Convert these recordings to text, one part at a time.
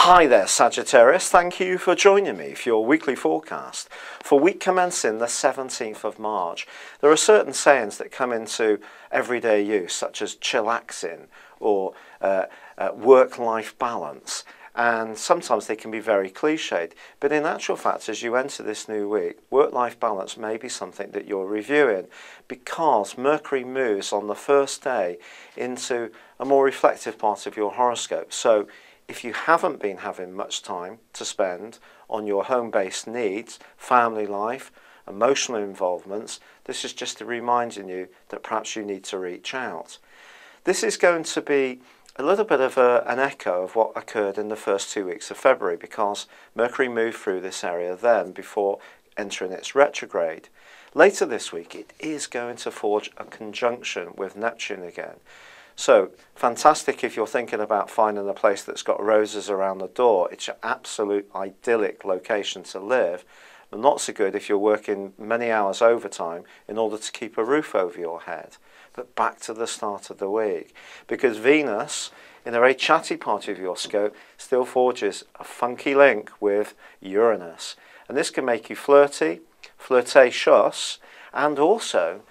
Hi there, Sagittarius. Thank you for joining me for your weekly forecast for week commencing the 17th of March. There are certain sayings that come into everyday use, such as chillaxing or work-life balance, and sometimes they can be very cliched. But in actual fact, as you enter this new week, work-life balance may be something that you're reviewing, because Mercury moves on the first day into a more reflective part of your horoscope. So if you haven't been having much time to spend on your home-based needs, family life, emotional involvements, this is just reminding you that perhaps you need to reach out. This is going to be a little bit of an echo of what occurred in the first 2 weeks of February, because Mercury moved through this area then before entering its retrograde. Later this week, it is going to forge a conjunction with Neptune again. So, fantastic if you're thinking about finding a place that's got roses around the door. It's an absolute idyllic location to live, but not so good if you're working many hours overtime in order to keep a roof over your head. But back to the start of the week, because Venus, in a very chatty part of your scope, still forges a funky link with Uranus. And this can make you flirty, flirtatious, and also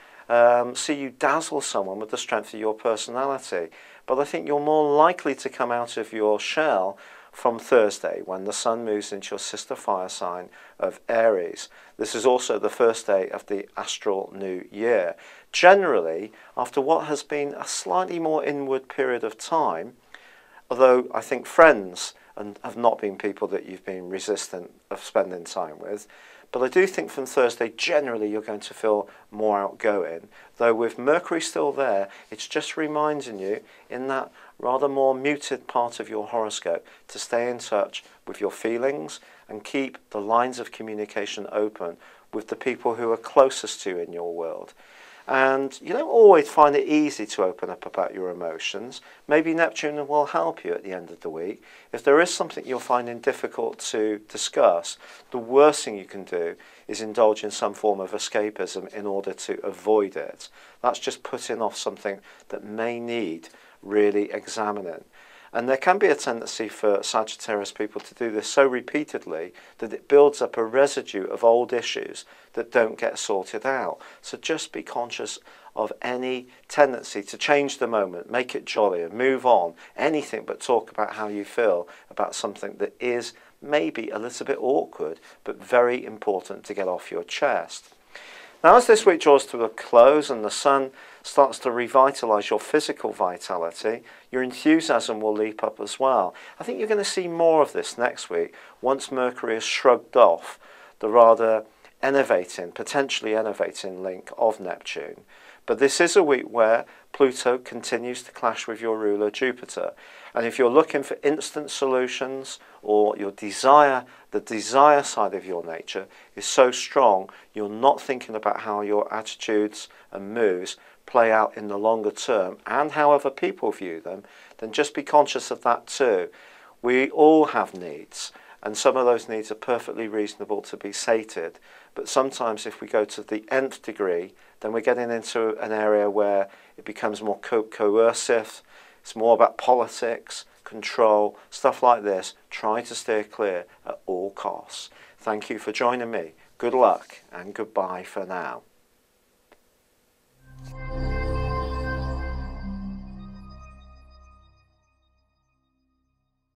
see you dazzle someone with the strength of your personality. But I think you're more likely to come out of your shell from Thursday, when the Sun moves into your sister fire sign of Aries. This is also the first day of the astral new year. Generally, after what has been a slightly more inward period of time, although I think friends have not been people that you've been resistant of spending time with, but I do think from Thursday, generally, you're going to feel more outgoing. Though with Mercury still there, it's just reminding you in that rather more muted part of your horoscope to stay in touch with your feelings and keep the lines of communication open with the people who are closest to you in your world. And you don't always find it easy to open up about your emotions. Maybe Neptune will help you at the end of the week. If there is something you're finding difficult to discuss, the worst thing you can do is indulge in some form of escapism in order to avoid it. That's just putting off something that may need really examining. And there can be a tendency for Sagittarius people to do this so repeatedly that it builds up a residue of old issues that don't get sorted out. So just be conscious of any tendency to change the moment, make it jolly and move on. Anything but talk about how you feel about something that is maybe a little bit awkward, but very important to get off your chest. Now, as this week draws to a close and the Sun starts to revitalise your physical vitality, your enthusiasm will leap up as well. I think you're going to see more of this next week once Mercury has shrugged off the rather potentially enervating link of Neptune. But this is a week where Pluto continues to clash with your ruler Jupiter. And if you're looking for instant solutions, or the desire side of your nature is so strong, you're not thinking about how your attitudes and moves play out in the longer term and how other people view them, then just be conscious of that too. We all have needs, and some of those needs are perfectly reasonable to be sated. But sometimes if we go to the nth degree, then we're getting into an area where it becomes more coercive. It's more about politics, control, stuff like this. Try to steer clear at all costs. Thank you for joining me. Good luck and goodbye for now.